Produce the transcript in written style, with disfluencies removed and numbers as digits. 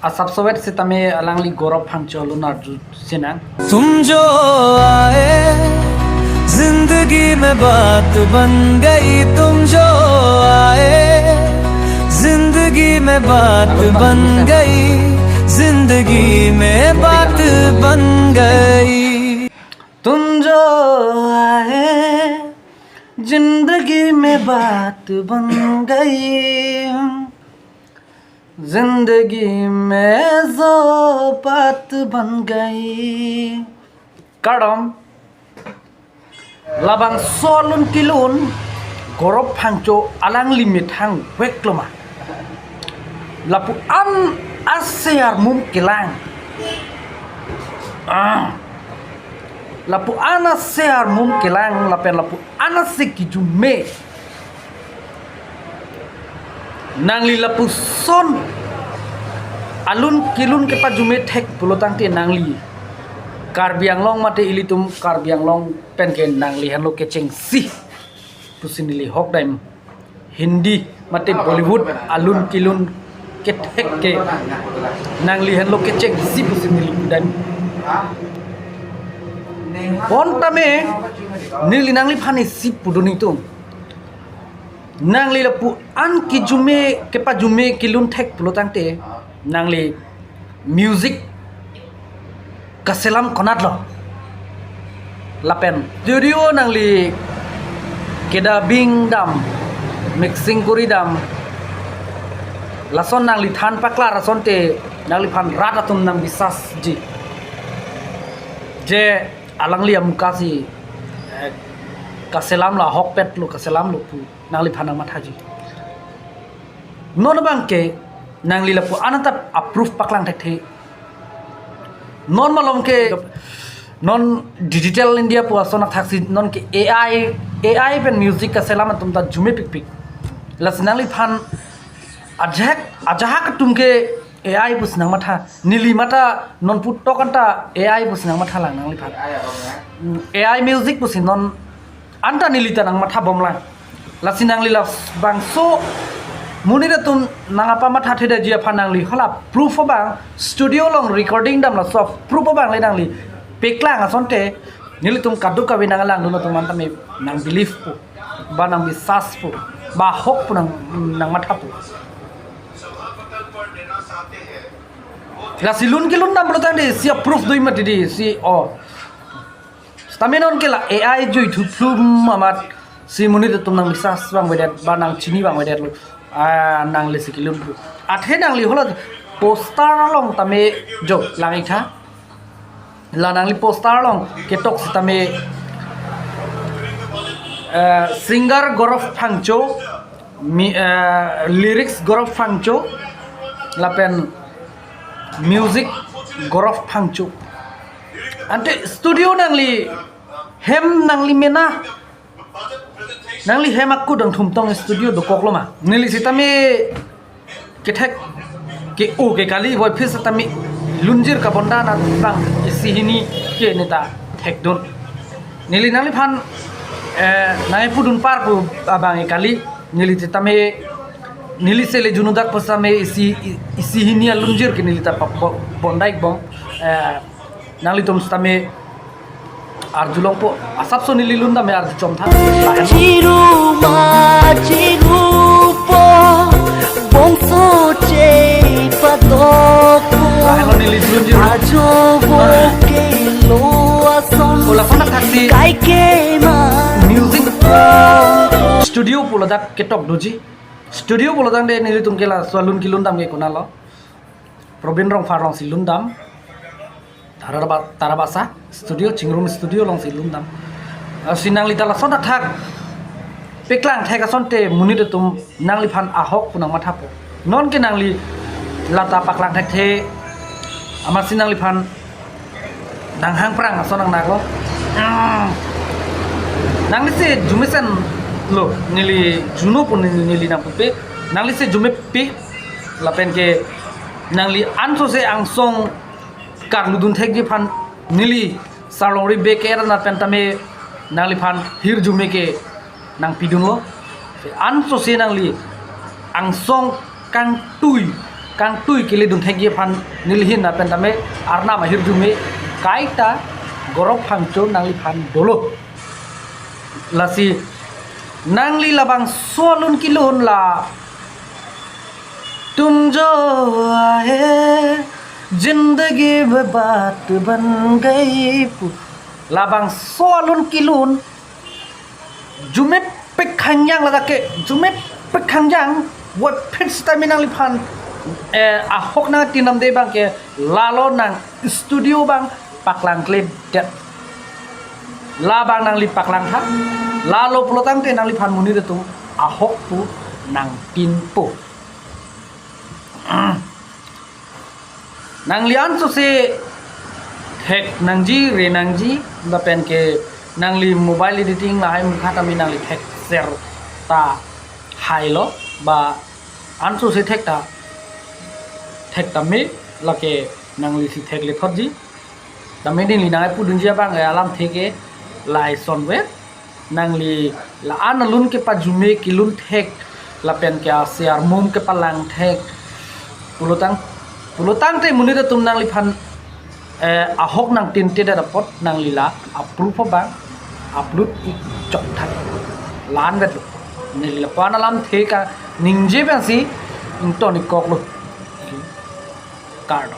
asap sowet si tame alangli gorop phang cholu nar sinang तुम जो आए जिंदगी में बात बन गई तुम जो आए जिंदगी में बात बन गई जिंदगी में बात बन गई तुम जो आए जिंदगी में बात बन गई जिंदगी में जो बात बन गई kadam labang solun kilun gorop phangcho alang limit hang wekloma lapu an asyar mum kilang lapu ana asyar mum kilang lapen lapu ana sikijume nangli lapu son alun kilun ke pajume thek pulotang te nangli Karbi Anglong mate ilitum Karbi Anglong penken nangli hanlo keceng si pusinili hok daim Hindi mate Bollywood alun kilun ketek ke nangli hanlo keceng si pusinili daim pon tame nili nangli phani si puduni tum nangli lapu an kijume kepa jume kilun thek pulotang te nangli music kaselam konat lo lapen studio nangli keda bing dam mixing kuri dam lason nangli than pakla rason te nangli phan rat atum nang bisas ji je alangli amukasi kaselam la hok pet lo kaselam lo pu nangli phanang mathaji non bangke nangli lapu anata approve paklang thek non malom ke non digital india pu asona thaksi non ke ai pen music ka selama tum ta jume pik pik lasnali phan ajak tum ke ai bus nang matha nili mata non put tokanta ai bus nang matha lang nangli phan ai music bus non anta nili ta nang matha bomlang lasinangli la bangso munira tum nangapa matha theda jia phanangli khala proof bang studio long recording dam la soft proof bang le nangli peklang asonte nili tum kadu ka binang lang duno tum mantame nang belief pu ba nang bisas pu ba hok pu nang matha pu la silun kilun dam bolotang de si proof doi mati di si o stamenon ke la ai joi thu plum amat si munira tum nang bisas bang wedat ba nang chini bang wedat lu nangli sikilum athe nangli hola poster long tame jo langai tha la nangli poster long ketok tame singer gorof phangcho lyrics gorof phangcho lapen music gorof phangcho ante studio nangli hem nangli mena nangli hemakku dang thumtong studio do kokloma nili sitami kethek ke o ke kali boy phis tami lunjir ka bonda na bang sihini ke neta thekdon nili nangli phan nai pudun par pu abang e kali nili sitami nili sele junudak pasame sihini lunjir ke nili ta bondai bom nangli tum sitami arjulong po asap so nililunda me arju chomtha chiru po bongso che padoko ajo boke lo ason ola phona thakti kai ke ma music studio polodak ketok doji studio polodang de nili tungkela swalun kilundam ke konalo probin rong farong silundam tarabasa studio chingrum studio long silundam sinangli tala sona thak peklang theka sonte munide tum nangli phan ahok punang matha po non ke nangli lata paklang thek the amar sinangli phan nang hang prang sonang naglo nangli se jumisen lo nili juno pun nili nang pe nangli se jume pe lapen ke nangli anso se angsong karludun thek ji phan nili salori beker na pentame nangli phan hir jume ke nang pidung lo an so se nangli angsong kang tui kang tui kili dun thegi phan nilhin na pen tame arna mahir jume kaita gorok phangcho nangli phan dolo lasi nangli labang solun kilun la तुम जो आए जिंदगी में बात बन गई labang solun kilun jume pekhanyang lada ke jume pekhanyang wat pit stamina lipan ahok na tinam de bang ke lalo nang studio bang paklang klip det labang nang li paklang tha lalo pulotang te nang lipan muni de tu ahok tu nang pinpo nang lian so se thek nang ji re nang ji la pen ke nang li mobile editing la hai mukha ta mi nang li thek ser ta hai lo ba an so se thek ta me la ke nang li si thek le thot ji ta me ding li nang pu dun jia bang alam theke lai son we nang li la an lun ke pa jume ki lun thek la pen ke a se ar mum ke palang thek pulutang te muni de tum nang li phan ahok nang tin te da pot nang lila approve bang upload chok thak lan vet ni lila pana lam the ka ningje ban si in to ni kok lo card